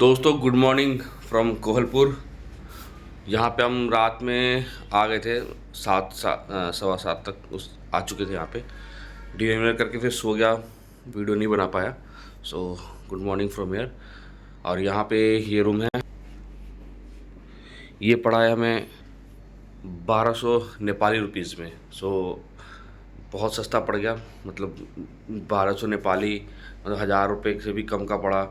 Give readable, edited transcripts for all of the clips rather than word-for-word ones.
दोस्तों good morning from Kohalpur. यहाँ पे हम रात में आ गए थे सवा सात तक आ चुके थे। यहाँ पे डिनर करके फिर सो गया, वीडियो नहीं बना पाया। So good morning from here. और यहाँ पे ये रूम है, ये पड़ा है हमें 1200 नेपाली रुपीज़ में। सो बहुत सस्ता पड़ गया, मतलब 1200 नेपाली मतलब 1000 रुपये से भी कम का पड़ा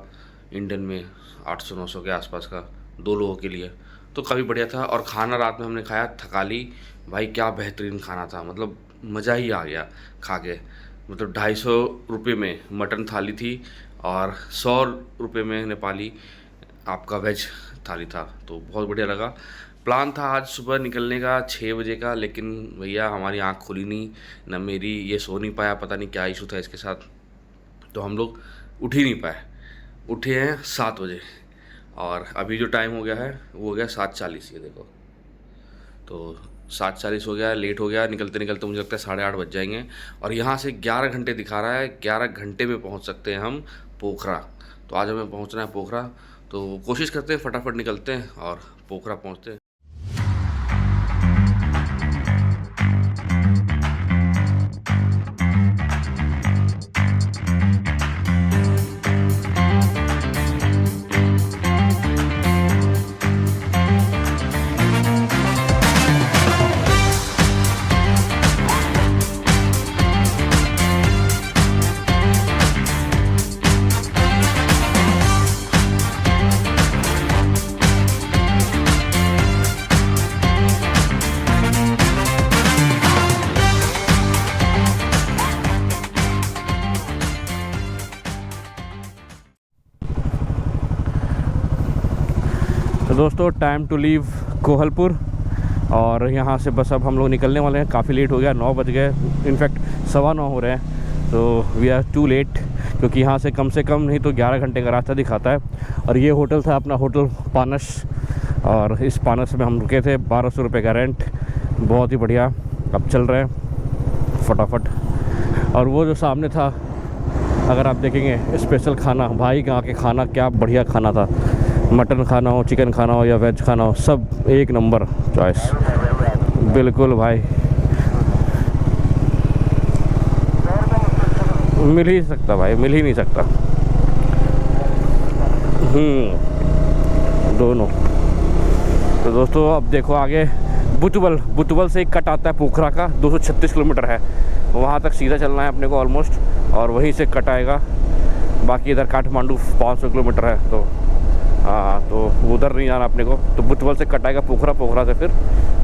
इंडियन में, 800-900 के आसपास का 2 लोगों के लिए। तो काफ़ी बढ़िया था। और खाना रात में हमने खाया थकाली, भाई क्या बेहतरीन खाना था, मतलब मज़ा ही आ गया खा के। मतलब 250 रुपये में मटन थाली थी और 100 रुपये में नेपाली आपका वेज थाली था। तो बहुत बढ़िया लगा। प्लान था आज सुबह निकलने का 6 बजे का, लेकिन भैया हमारी आँख खुली नहीं, न मेरी, ये सो नहीं पाया, पता नहीं क्या इशू था इसके साथ। तो हम लोग उठ ही नहीं पाए। उठे हैं 7 बजे और अभी जो टाइम हो गया है वो हो गया 7:40। ये देखो, तो 7:40 हो गया, लेट हो गया। निकलते निकलते मुझे लगता है 8:30 बज जाएंगे। और यहाँ से 11 घंटे दिखा रहा है, 11 घंटे में पहुँच सकते हैं हम पोखरा। तो आज हमें पहुँचना है पोखरा, तो कोशिश करते हैं फटाफट निकलते हैं और पोखरा पहुँचते हैं। तो दोस्तों टाइम टू लीव कोहलपुर, और यहाँ से बस अब हम लोग निकलने वाले हैं। काफ़ी लेट हो गया, 9 बज गए, इनफैक्ट 9:15 हो रहे हैं। तो वी आर टू लेट, क्योंकि यहाँ से कम नहीं तो 11 घंटे का रास्ता दिखाता है। और ये होटल था अपना, होटल पानस, और इस पानस में हम रुके थे। 1200 रुपये का रेंट, बहुत ही बढ़िया। अब चल रहे हैं फटाफट। और वो जो सामने था, अगर आप देखेंगे स्पेशल खाना, भाई यहाँ के खाना क्या बढ़िया खाना था। मटन खाना हो, चिकन खाना हो या वेज खाना हो, सब एक नंबर चॉइस, बिल्कुल भाई। मिल ही सकता भाई, मिल ही नहीं सकता। दोनों। तो दोस्तों अब देखो आगे बुटवल से एक कट आता है पोखरा का, 236 किलोमीटर है। वहाँ तक सीधा चलना है अपने को ऑलमोस्ट, और वहीं से कट आएगा। बाकी इधर काठमांडू 500 किलोमीटर है, तो तो उधर नहीं जाना अपने को। तो बुटवल से कट आएगा पोखरा, पोखरा से फिर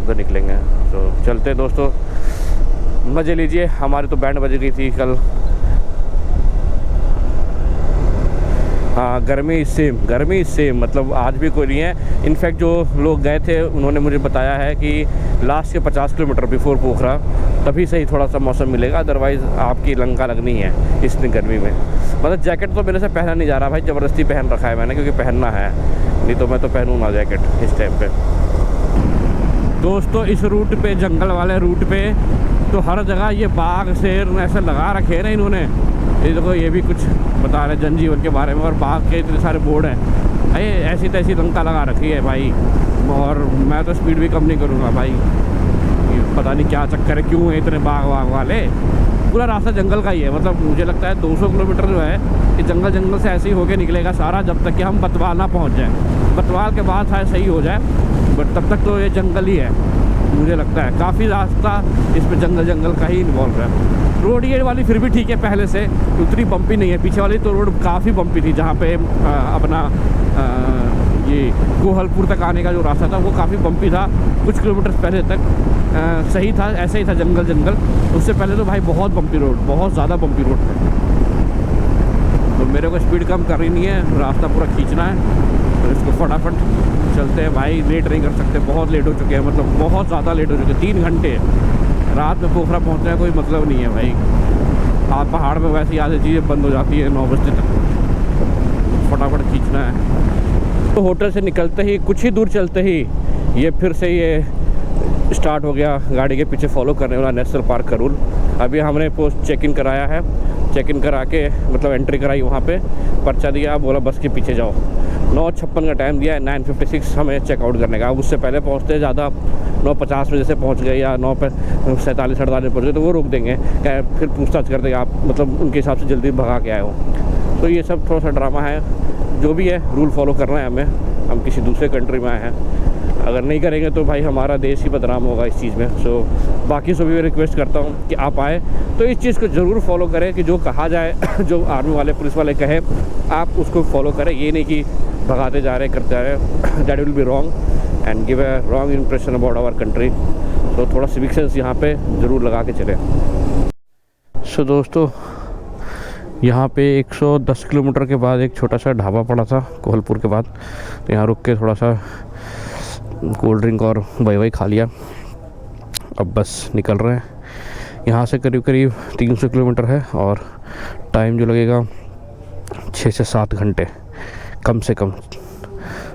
उधर निकलेंगे। तो चलते दोस्तों, मज़े लीजिए। हमारी तो बैंड बज गई थी कल। हाँ, गर्मी सेम, मतलब आज भी कोई नहीं है। इनफैक्ट जो लोग गए थे उन्होंने मुझे बताया है कि लास्ट के 50 किलोमीटर बिफोर पोखरा तभी सही थोड़ा सा मौसम मिलेगा, अदरवाइज़ आपकी लंका लगनी है इतनी गर्मी में। मतलब जैकेट तो मेरे से पहना नहीं जा रहा भाई, ज़बरदस्ती पहन रखा है मैंने, क्योंकि पहनना है, नहीं तो मैं तो पहनूँगा जैकेट इस टाइम पे। दोस्तों इस रूट पे, जंगल वाले रूट पे, तो हर जगह ये बाघ शेर ऐसे लगा रखे हैं ना इन्होंने। ये देखो, ये भी कुछ बता रहे जनजीवन के बारे में, और बाघ के इतने सारे बोर्ड हैं। अरे ऐसी तैसी लंका लगा रखी है भाई। और मैं तो स्पीड भी कम नहीं करूँगा भाई, पता नहीं क्या चक्कर है, क्यों है इतने बाघ वाले। पूरा रास्ता जंगल का ही है, मतलब मुझे लगता है 200 किलोमीटर जो है ये जंगल से ऐसे ही होके निकलेगा सारा, जब तक कि हम बतवाल ना पहुँच जाए। बतवाल के बाद शायद सही हो जाए, बट तब तक तो ये जंगल ही है मुझे लगता है। काफ़ी रास्ता इसमें जंगल का ही इन्वॉल्व है। रोड ये वाली फिर भी ठीक है, पहले से उतनी बम्पी नहीं है। पीछे वाली तो रोड काफ़ी बम्पी थी, जहाँ पे अपना ये कोहलपुर तक आने का जो रास्ता था वो काफ़ी बम्पी था। कुछ किलोमीटर पहले तक सही था, ऐसे ही था जंगल। उससे पहले तो भाई बहुत बम्पी रोड, बहुत ज़्यादा बम्पी रोड है। तो मेरे को स्पीड कम करनी नहीं है, रास्ता पूरा खींचना है, तो इसको फटाफट चलते हैं भाई। लेट नहीं कर सकते, बहुत लेट हो चुके हैं, मतलब बहुत ज़्यादा लेट हो चुके हैं। 3 घंटे रात में पोखरा पहुँचने का कोई मतलब नहीं है भाई। आप पहाड़ में वैसे ही आधी चीज़ें बंद हो जाती है 9 बजे तक, फटाफट खींचना है। तो होटल से निकलते ही कुछ ही दूर चलते ही ये फिर से ये स्टार्ट हो गया गाड़ी के पीछे फॉलो करने वाला नेशनल पार्क करूल। अभी हमने पोस्ट चेक इन कराया है, चेक इन करा के मतलब एंट्री कराई वहाँ पे, पर्चा दिया, बोला बस के पीछे जाओ। 9:56 का टाइम दिया है, 9:56 हमें चेकआउट करने का। अब उससे पहले पहुँचते ज़्यादा 9:50 में जैसे पहुँच गए या 9:47-48 पहुँच गए तो वो रोक देंगे, क्या फिर पूछताछ कर देंगे आप मतलब उनके हिसाब से जल्दी भगा के आए हो। तो ये सब थोड़ा सा ड्रामा है। जो भी है रूल फॉलो करना है हमें, हम किसी दूसरे कंट्री में आए हैं, अगर नहीं करेंगे तो भाई हमारा देश ही बदनाम होगा इस चीज़ में। सो बाकी से भी रिक्वेस्ट करता हूँ कि आप आए तो इस चीज़ को ज़रूर फॉलो करें कि जो कहा जाए जो आर्मी वाले पुलिस वाले कहे आप उसको फॉलो करें। ये नहीं कि भगाते जा रहे करते जा रहे, that will be wrong and give a wrong impression about our country. तो थोड़ा सिविक सेंस यहाँ पे ज़रूर लगा के चले। सो दोस्तों, यहाँ पे 110 किलोमीटर के बाद एक छोटा सा ढाबा पड़ा था कोहलपुर के बाद, तो यहाँ रुक के थोड़ा सा कोल्ड ड्रिंक और वाई खा लिया। अब बस निकल रहे हैं। यहाँ से करीब करीब 300 किलोमीटर है और टाइम जो लगेगा 6 से 7 घंटे कम से कम।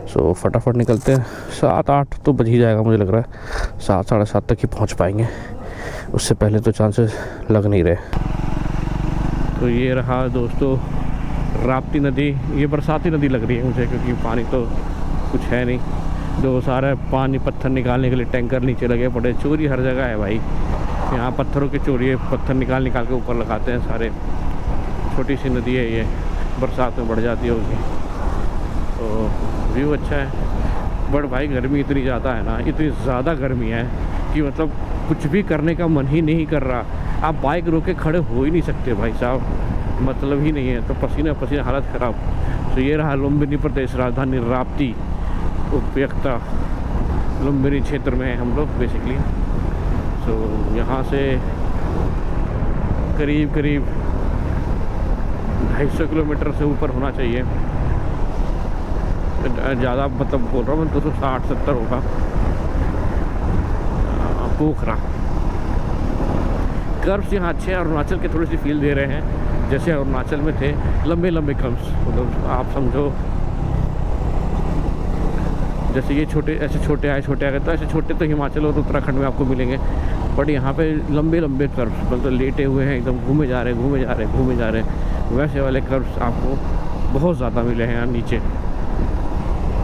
सो फटाफट निकलते हैं। 7-8 तो बज ही जाएगा मुझे लग रहा है, 7-7:30 तक ही पहुँच पाएंगे, उससे पहले तो चांसेस लग नहीं रहे। तो ये रहा दोस्तों राप्ती नदी। ये बरसाती नदी लग रही है मुझे क्योंकि पानी तो कुछ है नहीं। जो सारा पानी पत्थर निकालने के लिए टैंकर नीचे लगे पड़े, चोरी हर जगह है भाई। यहाँ पत्थरों की चोरी है, पत्थर निकाल के ऊपर लगाते हैं सारे। छोटी सी नदी है ये, बरसात में बढ़ जाती है उसकी। तो व्यू अच्छा है, बट भाई गर्मी इतनी ज़्यादा है ना, इतनी ज़्यादा गर्मी है कि मतलब कुछ भी करने का मन ही नहीं कर रहा। आप बाइक रोक के खड़े हो ही नहीं सकते भाई साहब, मतलब ही नहीं है। तो पसीना पसीना हालत ख़राब। तो ये रहा लुम्बिनी प्रदेश राजधानी राप्ती उपयुक्ता लुम्बिनी क्षेत्र में है हम लोग बेसिकली। सो यहाँ से करीब 250 किलोमीटर से ऊपर होना चाहिए, ज़्यादा मतलब बोल रहा हूँ मैं, 260-70 होगा पोखरा। कर्व्स यहाँ अच्छे अरुणाचल के थोड़ी सी फील दे रहे हैं, जैसे अरुणाचल में थे लंबे लंबे कर्व्स। मतलब आप समझो जैसे ये छोटे ऐसे छोटे आ गए, तो ऐसे छोटे तो हिमाचल और उत्तराखंड में आपको मिलेंगे, बट यहाँ पे लंबे लंबे कर्व्स मतलब लेटे हुए हैं एकदम, घूमे जा रहे हैं। वैसे वाले कर्व्स आपको बहुत ज़्यादा मिले हैं यहाँ नीचे।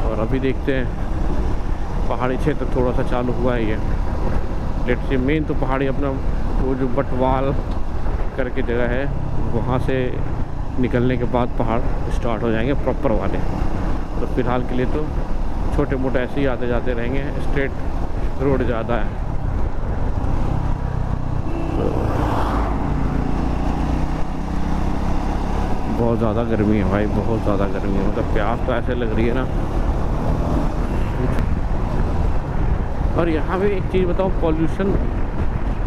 और अभी देखते हैं पहाड़ी क्षेत्र थोड़ा सा चालू हुआ है ये। लेट से मेन तो पहाड़ी अपना वो जो बटवाल करके जगह है, वहाँ से निकलने के बाद पहाड़ स्टार्ट हो जाएंगे प्रॉपर वाले। तो फिलहाल के लिए तो छोटे मोटे ऐसे ही आते जाते रहेंगे, स्ट्रेट रोड ज़्यादा है। तो बहुत ज़्यादा गर्मी है भाई, बहुत ज़्यादा गर्मी है। मतलब प्यास तो ऐसे लग रही है ना। और यहाँ भी एक चीज़ बताओ, पॉल्यूशन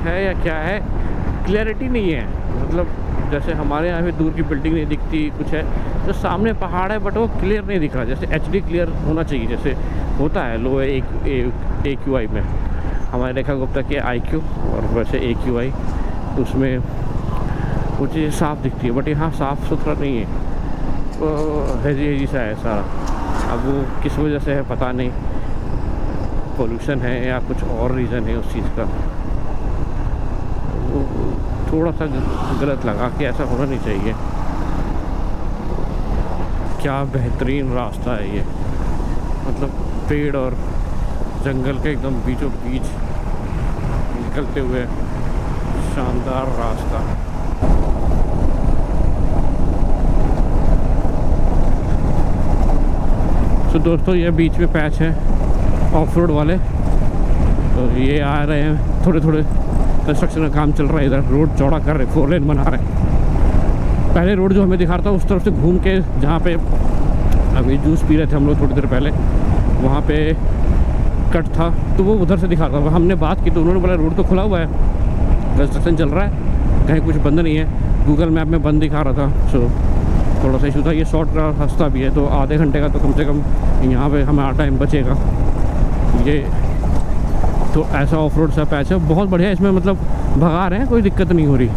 है या क्या है, क्लैरिटी नहीं है। मतलब जैसे हमारे यहाँ भी दूर की बिल्डिंग नहीं दिखती, कुछ है तो सामने पहाड़ है बट वो क्लियर नहीं दिख रहा। जैसे HD क्लियर होना चाहिए जैसे होता है लो AQI में। हमारे रेखा गुप्ता के IQ और वैसे AQI, उसमें वो चीज़ साफ़ दिखती है, बट यहाँ साफ़ सुथरा नहीं है, तो हेजी सा है सारा। अब वो किस वजह से है पता नहीं, पोल्यूशन है या कुछ और रीज़न है उस चीज़ का। वो थोड़ा सा गलत लगा कि ऐसा होना नहीं चाहिए। क्या बेहतरीन रास्ता है ये, मतलब पेड़ और जंगल के एकदम बीचों बीच निकलते हुए शानदार रास्ता। तो दोस्तों ये बीच में पैच है ऑफ रोड वाले, तो ये आ रहे हैं थोड़े कंस्ट्रक्शन का काम चल रहा है इधर, रोड चौड़ा कर रहे, 4 लेन बना रहे हैं। पहले रोड जो हमें दिखा रहा था उस तरफ से घूम के, जहाँ पे अभी जूस पी रहे थे हम लोग थोड़ी देर पहले, वहाँ पे कट था तो वो उधर से दिखा रहा था। हमने बात की तो उन्होंने बोला रोड तो खुला हुआ है, कंस्ट्रक्शन चल रहा है, कहीं कुछ बंद नहीं है। गूगल मैप में बंद दिखा रहा था। सो थोड़ा सा इशू था। ये शॉर्ट रास्ता भी है, तो आधे घंटे का तो कम से कम यहाँ पे हमारा टाइम बचेगा। ये तो ऐसा ऑफ रोड सा पैच है, बहुत बढ़िया। इसमें मतलब भगा रहे हैं, कोई दिक्कत नहीं हो रही।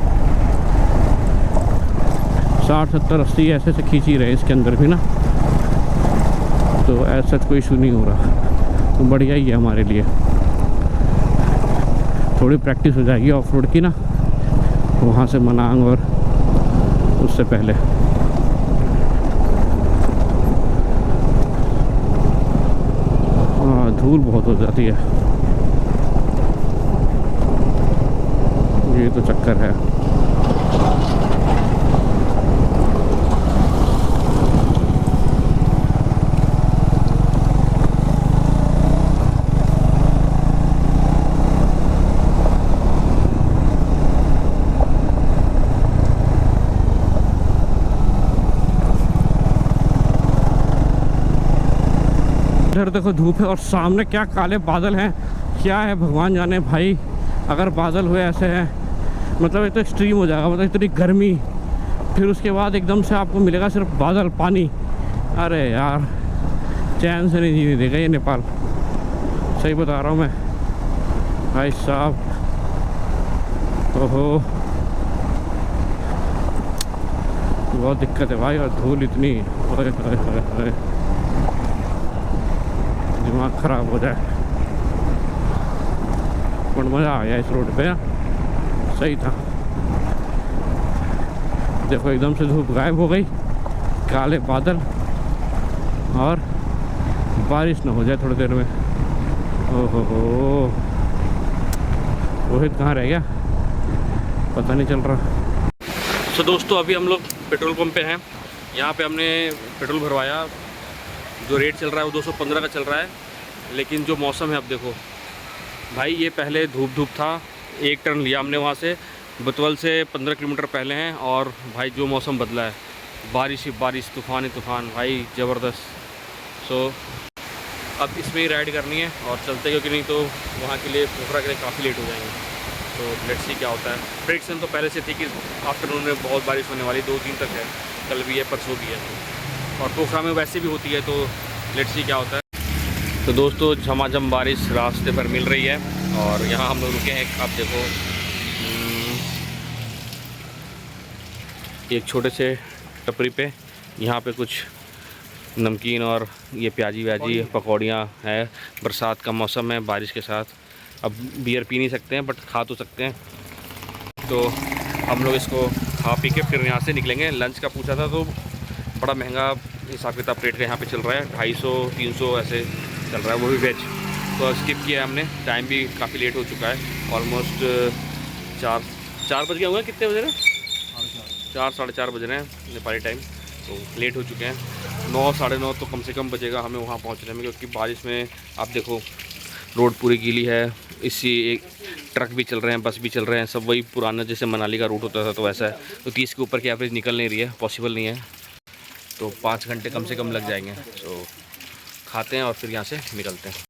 60, 70, 80 ऐसे से खींच ही रहे इसके अंदर भी ना, तो ऐसा कोई इशू नहीं हो रहा, तो बढ़िया ही है हमारे लिए। थोड़ी प्रैक्टिस हो जाएगी ऑफ रोड की ना, वहाँ से मनांग और उससे पहले। हाँ, धूल बहुत हो जाती है, ये तो चक्कर है। इधर देखो धूप है और सामने क्या काले बादल हैं, क्या है भगवान जाने भाई। अगर बादल हुए ऐसे हैं मतलब ये तो एक्सट्रीम हो जाएगा, मतलब इतनी गर्मी, फिर उसके बाद एकदम से आपको मिलेगा सिर्फ बादल पानी। अरे यार चैन से नहीं जीने देगा ये नेपाल, सही बता रहा हूँ मैं भाई साहब। ओहो बहुत दिक्कत है भाई, और धूल इतनी, दिमाग ख़राब हो जाए। पर मज़ा आ गया इस रोड पे, सही था। देखो एकदम से धूप गायब हो गई, काले बादल, और बारिश ना हो जाए थोड़ी देर में। ओहो रोहित कहाँ रह गया पता नहीं चल रहा। तो दोस्तों अभी हम लोग पेट्रोल पंप पे हैं। यहाँ पे हमने पेट्रोल भरवाया, जो रेट चल रहा है वो 215 का चल रहा है। लेकिन जो मौसम है अब देखो भाई, ये पहले धूप था, एक टर्न लिया हमने वहाँ से, बतवल से 15 किलोमीटर पहले हैं, और भाई जो मौसम बदला है, बारिश ही बारिश, तूफ़ान ही तूफ़ान भाई, ज़बरदस्त। सो अब इसमें ही राइड करनी है और चलते, क्योंकि नहीं तो वहाँ के लिए, पोखरा के लिए काफ़ी लेट हो जाएंगे। तो लेट्स सी क्या होता है। प्रेडिक्शन तो पहले से थी कि आफ्टरनून में बहुत बारिश होने वाली, 2-3 तक है, कल भी है परसों भी है, और पोखरा में वैसे भी होती है। तो लेट्स सी क्या होता है। तो दोस्तों झमाझम बारिश रास्ते पर मिल रही है, और यहाँ हम लोग रुके हैं। आप देखो एक छोटे से टपरी पे, यहाँ पे कुछ नमकीन और ये प्याजी व्याजी पकौड़ियाँ है। बरसात का मौसम है, बारिश के साथ अब बियर पी नहीं सकते हैं, बट खा तो सकते हैं। तो हम लोग इसको खा पी के फिर यहाँ से निकलेंगे। लंच का पूछा था तो बड़ा महंगा हिसाब किताब रेट का यहाँ पे चल रहा है, 250-300 ऐसे चल रहा है, वो भी वेज। तो स्किप किया हमने, टाइम भी काफ़ी लेट हो चुका है, ऑलमोस्ट 4 बज गए होंगे। कितने बज रहे हैं? 4-4:30 बज रहे हैं नेपाली टाइम। तो लेट हो चुके हैं, 9-9:30 तो कम से कम बजेगा हमें वहाँ पहुँचने में, क्योंकि बारिश में आप देखो रोड पूरी गीली है। इसी एक ट्रक भी चल रहे हैं, बस भी चल रहे हैं, सब वही पुराना जैसे मनाली का रूट होता था, तो वैसा है। तो 30 के ऊपर की एवरेज निकल नहीं रही है, पॉसिबल नहीं है। तो 5 घंटे कम से कम लग जाएंगे। तो खाते हैं और फिर यहाँ से निकलते हैं।